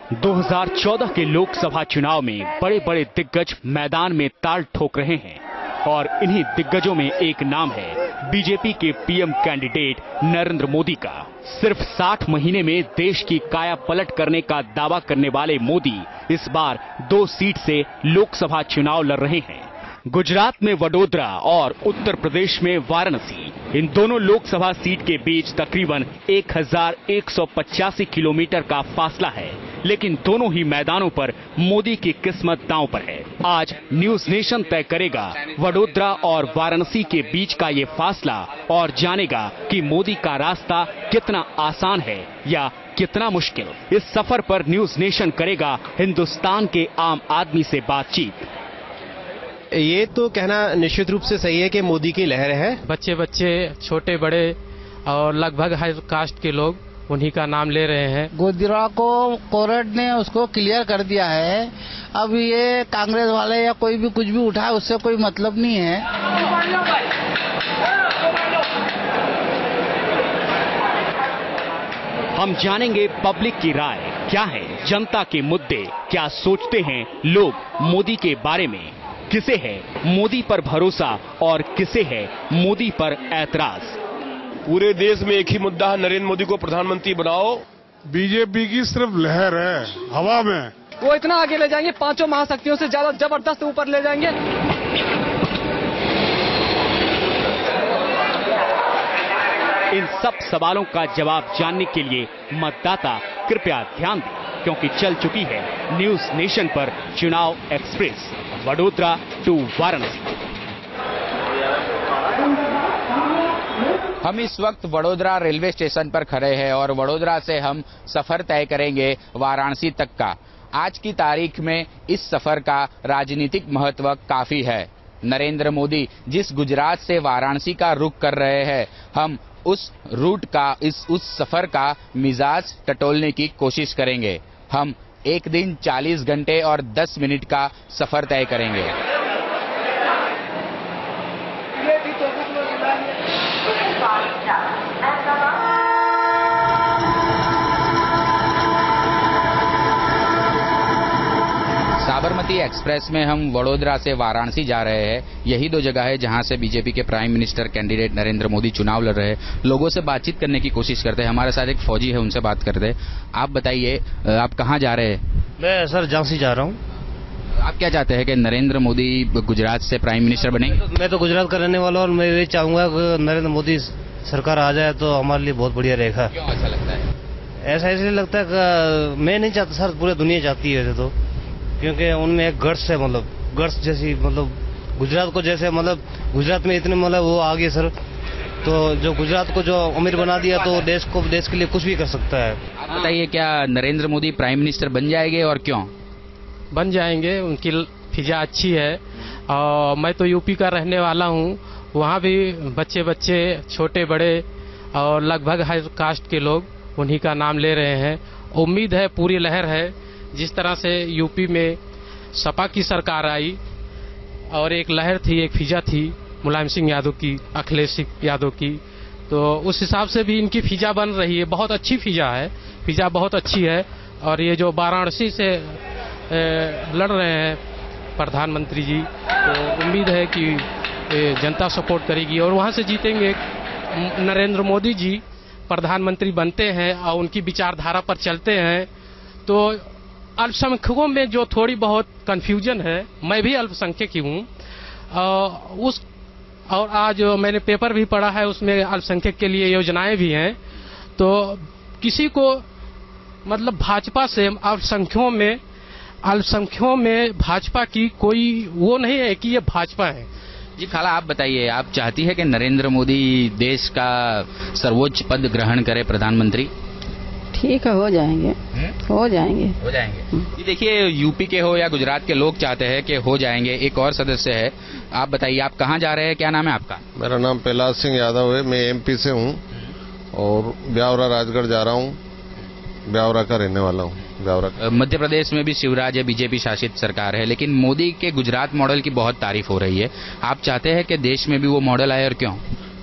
2014 के लोकसभा चुनाव में बड़े बड़े दिग्गज मैदान में ताल ठोक रहे हैं और इन्हीं दिग्गजों में एक नाम है बीजेपी के पीएम कैंडिडेट नरेंद्र मोदी का। सिर्फ 60 महीने में देश की काया पलट करने का दावा करने वाले मोदी इस बार 2 सीट से लोकसभा चुनाव लड़ रहे हैं। गुजरात में वडोदरा और उत्तर प्रदेश में वाराणसी, इन दोनों लोकसभा सीट के बीच तकरीबन 1185 किलोमीटर का फासला है, लेकिन दोनों ही मैदानों पर मोदी की किस्मत दांव पर है। आज न्यूज नेशन तय करेगा वडोदरा और वाराणसी के बीच का ये फासला और जानेगा कि मोदी का रास्ता कितना आसान है या कितना मुश्किल। इस सफर पर न्यूज नेशन करेगा हिंदुस्तान के आम आदमी से बातचीत। ये तो कहना निश्चित रूप से सही है कि मोदी की लहर है। बच्चे बच्चे, छोटे बड़े और लगभग हाई कास्ट के लोग उन्हीं का नाम ले रहे हैं। गुजरात को कोर्ट ने उसको क्लियर कर दिया है। अब ये कांग्रेस वाले या कोई भी कुछ भी उठाए, उससे कोई मतलब नहीं है। हम जानेंगे पब्लिक की राय क्या है, जनता के मुद्दे क्या सोचते हैं लोग मोदी के बारे में, किसे है मोदी पर भरोसा और किसे है मोदी पर ऐतराज। पूरे देश में एक ही मुद्दा है, नरेंद्र मोदी को प्रधानमंत्री बनाओ। बीजेपी की सिर्फ लहर है हवा में, वो इतना आगे ले जाएंगे, 5 महाशक्तियों से ज्यादा जबरदस्त ऊपर ले जाएंगे। इन सब सवालों का जवाब जानने के लिए मतदाता कृपया ध्यान दें, क्योंकि चल चुकी है न्यूज नेशन पर चुनाव एक्सप्रेस वडोदरा टू वाराणसी। हम इस वक्त वडोदरा रेलवे स्टेशन पर खड़े हैं और वडोदरा से हम सफर तय करेंगे वाराणसी तक का। आज की तारीख में इस सफर का राजनीतिक महत्व काफी है। नरेंद्र मोदी जिस गुजरात से वाराणसी का रुख कर रहे हैं, हम उस रूट का उस सफर का मिजाज टटोलने की कोशिश करेंगे। हम एक दिन 40 घंटे और 10 मिनट का सफर तय करेंगे। साबरमती एक्सप्रेस में हम वडोदरा से वाराणसी जा रहे हैं। यही 2 जगह है जहां से बीजेपी के prime minister candidate Narendra Modi चुनाव लड़ रहे हैं। लोगों से बातचीत करने की कोशिश करते हैं। हमारे साथ एक फौजी है, उनसे बात करते हैं। आप बताइए, आप कहां जा रहे हैं? मैं सर झांसी जा रहा हूं। आप क्या चाहते हैं कि नरेंद्र मोदी गुजरात से प्राइम मिनिस्टर बनेंगे? मैं तो गुजरात का रहने वाला और मैं ये चाहूंगा कि नरेंद्र मोदी सरकार आ जाए तो हमारे लिए बहुत बढ़िया रहेगा। क्यों ऐसा लगता है? ऐसा इसलिए लगता है कि मैं नहीं चाहता सर, पूरी दुनिया चाहती है वैसे तो, क्योंकि उनमें एक गट्स है, मतलब गट्स जैसी, मतलब गुजरात को जैसे, मतलब गुजरात में इतने मतलब वो आ गए सर, तो जो गुजरात को जो अमीर बना दिया तो देश के लिए कुछ भी कर सकता है। आप बताइए, क्या नरेंद्र मोदी प्राइम मिनिस्टर बन जाएंगे और क्यों बन जाएंगे? उनकी फिजा अच्छी है और मैं तो यूपी का रहने वाला हूँ। वहाँ भी बच्चे बच्चे, छोटे बड़े और लगभग हाई कास्ट के लोग उन्हीं का नाम ले रहे हैं। उम्मीद है, पूरी लहर है। जिस तरह से यूपी में सपा की सरकार आई और एक लहर थी, एक फिजा थी मुलायम सिंह यादव की, अखिलेश यादव की, तो उस हिसाब से भी इनकी फिजा बन रही है। बहुत अच्छी फिजा है, फिजा बहुत अच्छी है। और ये जो वाराणसी से लड़ रहे हैं प्रधानमंत्री जी, तो उम्मीद है कि जनता सपोर्ट करेगी और वहाँ से जीतेंगे। नरेंद्र मोदी जी प्रधानमंत्री बनते हैं और उनकी विचारधारा पर चलते हैं तो अल्पसंख्यकों में जो थोड़ी बहुत कंफ्यूजन है, मैं भी अल्पसंख्यक ही हूँ, और आज मैंने पेपर भी पढ़ा है, उसमें अल्पसंख्यक के लिए योजनाएं भी हैं। तो किसी को मतलब भाजपा से अल्पसंख्यों में भाजपा की कोई वो नहीं है कि ये भाजपा है। जी खाला, आप बताइए, आप चाहती है कि नरेंद्र मोदी देश का सर्वोच्च पद ग्रहण करे, प्रधानमंत्री? ठीक है, हो जाएंगे। जी देखिए, यूपी के हो या गुजरात के लोग चाहते हैं कि हो जाएंगे। एक और सदस्य है, आप बताइए, आप कहाँ जा रहे हैं, क्या नाम है आपका? मेरा नाम प्रहलाद सिंह यादव है, मैं एमपी से हूँ और ब्यावरा राजगढ़ जा रहा हूँ। ब्यावरा का रहने वाला हूँ। ब्यावरा। मध्य प्रदेश में भी शिवराज है, बीजेपी शासित सरकार है, लेकिन मोदी के गुजरात मॉडल की बहुत तारीफ हो रही है। आप चाहते हैं कि देश में भी वो मॉडल आए और क्यों?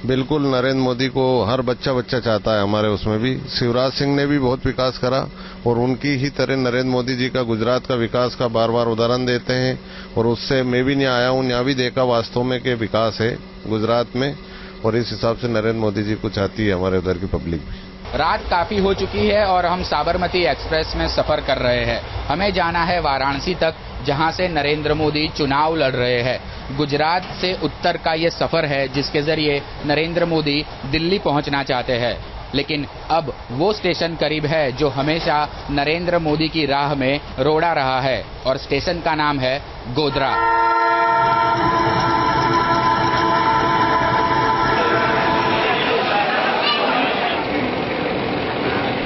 बिल्कुल नरेंद्र मोदी को हर बच्चा चाहता है। हमारे उसमें भी शिवराज सिंह ने भी बहुत विकास करा और उनकी ही तरह नरेंद्र मोदी जी का गुजरात का विकास का बार बार उदाहरण देते हैं। और उससे मैं भी नहीं आया हूँ, यहाँ भी देखा वास्तव में कि विकास है गुजरात में, और इस हिसाब से नरेंद्र मोदी जी को चाहती है हमारे उधर की पब्लिक भी। रात काफी हो चुकी है और हम साबरमती एक्सप्रेस में सफर कर रहे हैं। हमें जाना है वाराणसी तक, जहां से नरेंद्र मोदी चुनाव लड़ रहे हैं। गुजरात से उत्तर का ये सफर है जिसके जरिए नरेंद्र मोदी दिल्ली पहुंचना चाहते हैं। लेकिन अब वो स्टेशन करीब है जो हमेशा नरेंद्र मोदी की राह में रोड़ा रहा है, और स्टेशन का नाम है गोधरा।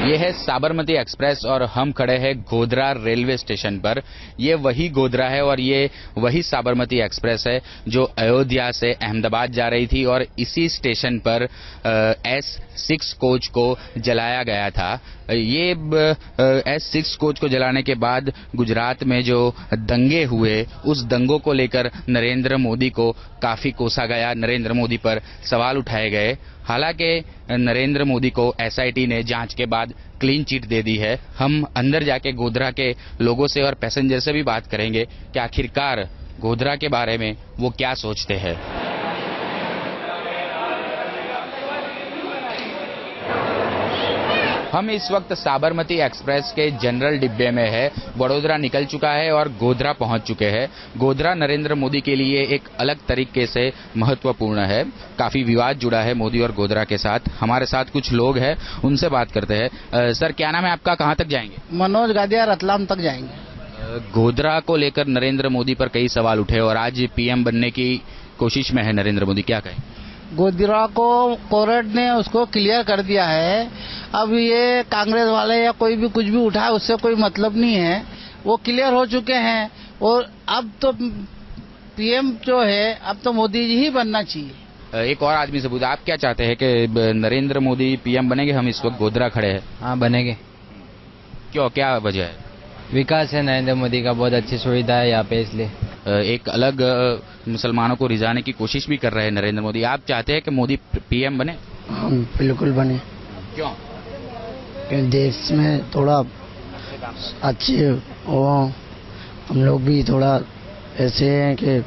ये है साबरमती एक्सप्रेस और हम खड़े हैं गोधरा रेलवे स्टेशन पर। ये वही गोधरा है और ये वही साबरमती एक्सप्रेस है जो अयोध्या से अहमदाबाद जा रही थी, और इसी स्टेशन पर S6 कोच को जलाया गया था। ये S6 कोच को जलाने के बाद गुजरात में जो दंगे हुए, उस दंगों को लेकर नरेंद्र मोदी को काफी कोसा गया, नरेंद्र मोदी पर सवाल उठाए गए। हालांकि नरेंद्र मोदी को SIT ने जांच के बाद क्लीन चिट दे दी है। हम अंदर जाके गोधरा के लोगों से और पैसेंजर से भी बात करेंगे कि आखिरकार गोधरा के बारे में वो क्या सोचते हैं। हम इस वक्त साबरमती एक्सप्रेस के जनरल डिब्बे में है। वडोदरा निकल चुका है और गोधरा पहुंच चुके हैं। गोधरा नरेंद्र मोदी के लिए एक अलग तरीके से महत्वपूर्ण है। काफी विवाद जुड़ा है मोदी और गोधरा के साथ। हमारे साथ कुछ लोग हैं, उनसे बात करते हैं। सर, क्या नाम है आपका? कहां तक जाएंगे? मनोज गादिया, रतलाम तक जाएंगे। गोधरा को लेकर नरेंद्र मोदी पर कई सवाल उठे और आज PM बनने की कोशिश में है नरेंद्र मोदी, क्या कहें? गोधरा को कोर्ट ने उसको क्लियर कर दिया है। अब ये कांग्रेस वाले या कोई भी कुछ भी उठाए, उससे कोई मतलब नहीं है। वो क्लियर हो चुके हैं और अब तो PM जो है, अब तो मोदी जी ही बनना चाहिए। एक और आदमी से पूछा, आप क्या चाहते हैं कि नरेंद्र मोदी PM बनेंगे? हम इस वक्त गोधरा खड़े हैं। हाँ, बनेंगे। क्यों, क्या वजह है? विकास है नरेंद्र मोदी का, बहुत अच्छी सुविधा है यहाँ पे, इसलिए। एक अलग मुसलमानों को रिझाने की कोशिश भी कर रहे हैं नरेंद्र मोदी। आप चाहते हैं कि मोदी PM बने? बिल्कुल बने। क्यों? देश में थोड़ा अच्छे हो, हम लोग भी थोड़ा ऐसे हैं कि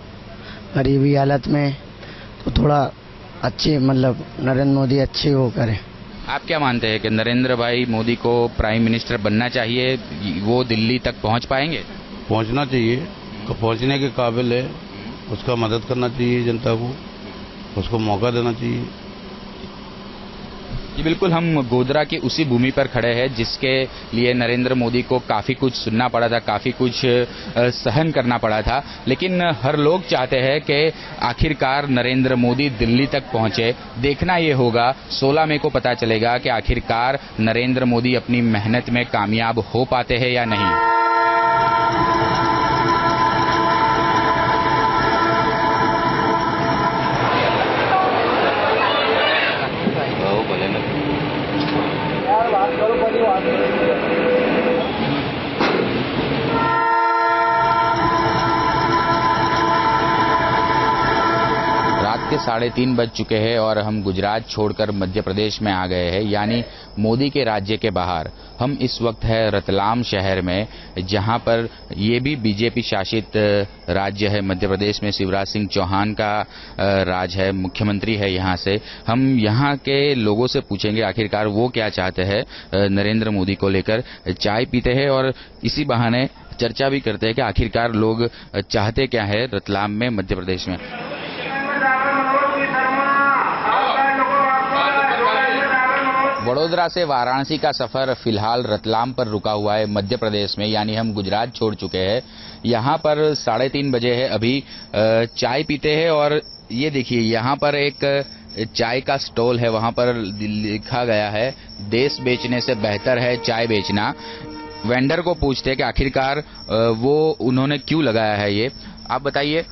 गरीबी हालत में, तो थोड़ा अच्छे, मतलब नरेंद्र मोदी अच्छे वो करें। आप क्या मानते हैं कि नरेंद्र भाई मोदी को प्राइम मिनिस्टर बनना चाहिए? वो दिल्ली तक पहुंच पाएंगे? पहुंचना चाहिए, पहुंचने के काबिल है। उसका मदद करना चाहिए जनता को, उसको मौका देना चाहिए। जी बिल्कुल, हम गोधरा की उसी भूमि पर खड़े हैं जिसके लिए नरेंद्र मोदी को काफी कुछ सुनना पड़ा था, काफी कुछ सहन करना पड़ा था। लेकिन हर लोग चाहते हैं कि आखिरकार नरेंद्र मोदी दिल्ली तक पहुंचे। देखना ये होगा, 16 मई को पता चलेगा कि आखिरकार नरेंद्र मोदी अपनी मेहनत में कामयाब हो पाते हैं या नहीं। रात के 3:30 बज चुके हैं और हम गुजरात छोड़कर मध्य प्रदेश में आ गए हैं, यानी मोदी के राज्य के बाहर। हम इस वक्त है रतलाम शहर में, जहां पर ये भी बीजेपी शासित राज्य है। मध्य प्रदेश में शिवराज सिंह चौहान का राज है, मुख्यमंत्री है यहां से। हम यहां के लोगों से पूछेंगे आखिरकार वो क्या चाहते हैं नरेंद्र मोदी को लेकर। चाय पीते हैं और इसी बहाने चर्चा भी करते हैं कि आखिरकार लोग चाहते क्या है रतलाम में, मध्य प्रदेश में। वडोदरा से वाराणसी का सफर फिलहाल रतलाम पर रुका हुआ है, मध्य प्रदेश में, यानी हम गुजरात छोड़ चुके हैं। यहाँ पर 3:30 बजे है, अभी चाय पीते हैं और ये देखिए यहाँ पर एक चाय का स्टॉल है, वहाँ पर लिखा गया है देश बेचने से बेहतर है चाय बेचना। वेंडर को पूछते हैं कि आखिरकार वो उन्होंने क्यों लगाया है ये, आप बताइए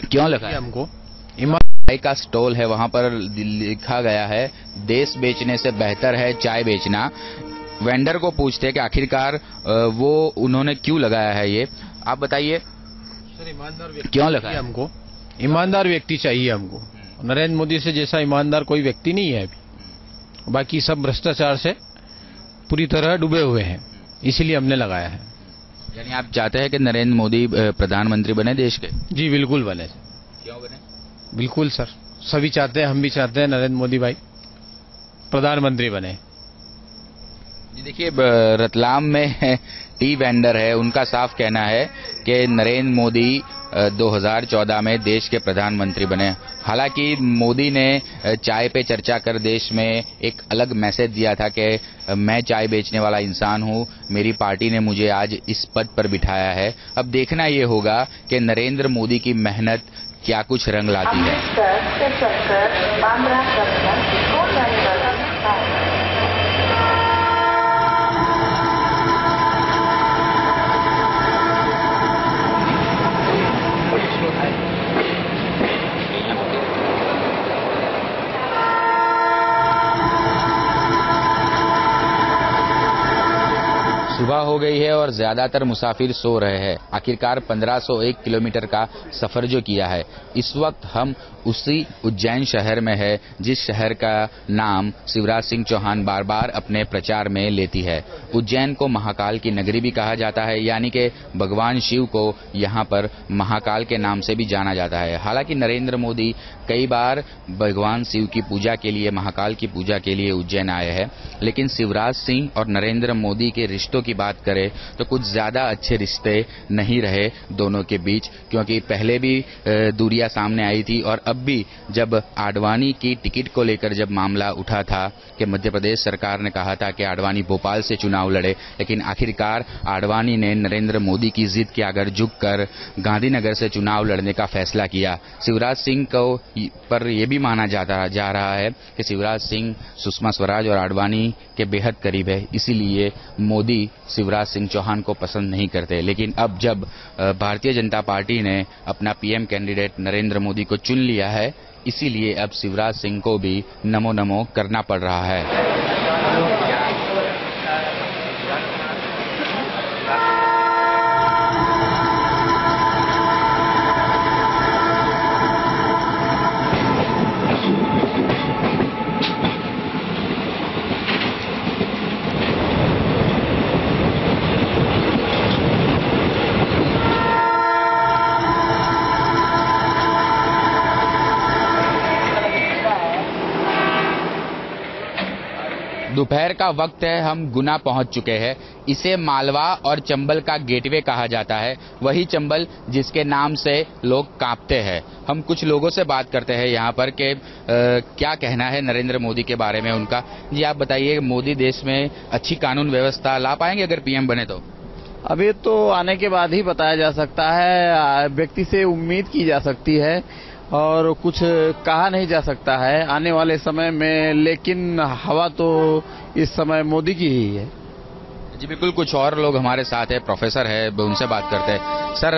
क्यों लगाया हमको। चाय का स्टॉल है, वहां पर लिखा गया है देश बेचने से बेहतर है चाय बेचना। वेंडर को पूछते हैं कि आखिरकार वो उन्होंने क्यों लगाया है ये, आप बताइए क्यों लगाया। हमको ईमानदार व्यक्ति चाहिए हमको। नरेंद्र मोदी से जैसा ईमानदार कोई व्यक्ति नहीं है अभी। बाकी सब भ्रष्टाचार से पूरी तरह डूबे हुए हैं, इसीलिए हमने लगाया है। यानी आप चाहते हैं कि नरेंद्र मोदी प्रधानमंत्री बने देश के? जी बिल्कुल बने। क्यों बने? बिल्कुल सर, सभी चाहते हैं, हम भी चाहते हैं नरेंद्र मोदी भाई प्रधानमंत्री बने। जी देखिए, रतलाम में टी वेंडर है, उनका साफ कहना है कि नरेंद्र मोदी 2014 में देश के प्रधानमंत्री बने। हालांकि मोदी ने चाय पे चर्चा कर देश में एक अलग मैसेज दिया था कि मैं चाय बेचने वाला इंसान हूं, मेरी पार्टी ने मुझे आज इस पद पर बिठाया है। अब देखना ये होगा कि नरेंद्र मोदी की मेहनत क्या कुछ रंग लाती है। सुबह हो गई है और ज्यादातर मुसाफिर सो रहे हैं। आखिरकार 1501 किलोमीटर का सफर जो किया है, इस वक्त हम उसी उज्जैन शहर में है जिस शहर का नाम शिवराज सिंह चौहान बार बार अपने प्रचार में लेती है। उज्जैन को महाकाल की नगरी भी कहा जाता है, यानी कि भगवान शिव को यहाँ पर महाकाल के नाम से भी जाना जाता है। हालांकि नरेंद्र मोदी कई बार भगवान शिव की पूजा के लिए, महाकाल की पूजा के लिए उज्जैन आए हैं, लेकिन शिवराज सिंह और नरेंद्र मोदी के रिश्तों की बात करें तो कुछ ज्यादा अच्छे रिश्ते नहीं रहे दोनों के बीच, क्योंकि पहले भी दूरियां सामने आई थी और अब भी जब आडवाणी की टिकट को लेकर जब मामला उठा था कि मध्य प्रदेश सरकार ने कहा था कि आडवाणी भोपाल से चुनाव लड़े, लेकिन आखिरकार आडवाणी ने नरेंद्र मोदी की जिद के आगे झुककर गांधीनगर से चुनाव लड़ने का फैसला किया। शिवराज सिंह को पर यह भी माना जा रहा है कि शिवराज सिंह सुषमा स्वराज और आडवाणी के बेहद करीब है, इसीलिए मोदी शिवराज सिंह चौहान को पसंद नहीं करते। लेकिन अब जब भारतीय जनता पार्टी ने अपना पीएम कैंडिडेट नरेंद्र मोदी को चुन लिया है, इसीलिए अब शिवराज सिंह को भी नमो नमो करना पड़ रहा है। दोपहर का वक्त है, हम गुना पहुंच चुके हैं। इसे मालवा और चंबल का गेटवे कहा जाता है, वही चंबल जिसके नाम से लोग कांपते हैं। हम कुछ लोगों से बात करते हैं यहाँ पर कि क्या कहना है नरेंद्र मोदी के बारे में उनका। जी आप बताइए, मोदी देश में अच्छी कानून व्यवस्था ला पाएंगे अगर पीएम बने तो? अभी तो आने के बाद ही बताया जा सकता है, व्यक्ति से उम्मीद की जा सकती है और कुछ कहा नहीं जा सकता है आने वाले समय में, लेकिन हवा तो इस समय मोदी की ही है। जी बिल्कुल, कुछ और लोग हमारे साथ है, प्रोफेसर है, उनसे बात करते हैं। सर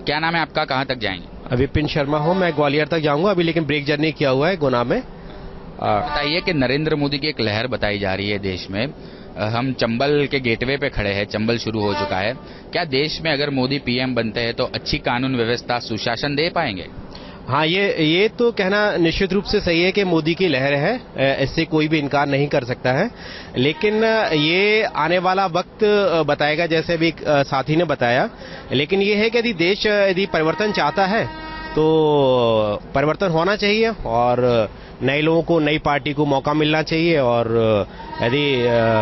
क्या नाम है आपका, कहाँ तक जाएंगे? विपिन शर्मा हूँ, मैं ग्वालियर तक जाऊंगा अभी, लेकिन ब्रेक जर्नी किया हुआ है गुना में। बताइए कि नरेंद्र मोदी की एक लहर बताई जा रही है देश में। हम चंबल के गेटवे पे खड़े हैं, चंबल शुरू हो चुका है। क्या देश में अगर मोदी पीएम बनते हैं तो अच्छी कानून व्यवस्था, सुशासन दे पाएंगे? हाँ, ये तो कहना निश्चित रूप से सही है कि मोदी की लहर है, इससे कोई भी इनकार नहीं कर सकता है। लेकिन ये आने वाला वक्त बताएगा, जैसे अभी साथी ने बताया। लेकिन ये है कि यदि देश यदि परिवर्तन चाहता है तो परिवर्तन होना चाहिए और नए लोगों को, नई पार्टी को मौका मिलना चाहिए। और यदि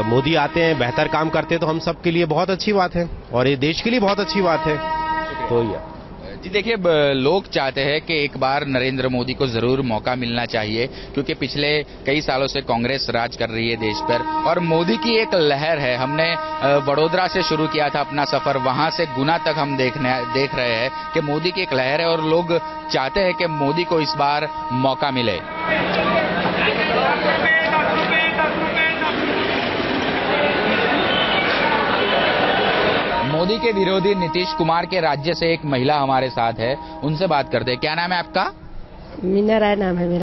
मोदी आते हैं, बेहतर काम करते हैं तो हम सबके लिए बहुत अच्छी बात है और ये देश के लिए बहुत अच्छी बात है। तो ये जी देखिए, लोग चाहते हैं कि एक बार नरेंद्र मोदी को जरूर मौका मिलना चाहिए, क्योंकि पिछले कई सालों से कांग्रेस राज कर रही है देश पर और मोदी की एक लहर है। हमने वडोदरा से शुरू किया था अपना सफर, वहां से गुना तक हम देख रहे हैं कि मोदी की एक लहर है और लोग चाहते हैं कि मोदी को इस बार मौका मिले। मोदी के विरोधी नीतीश कुमार के राज्य से एक महिला हमारे साथ है, उनसे बात करते हैं। क्या नाम है आपका? मीना राय नाम है मेरा।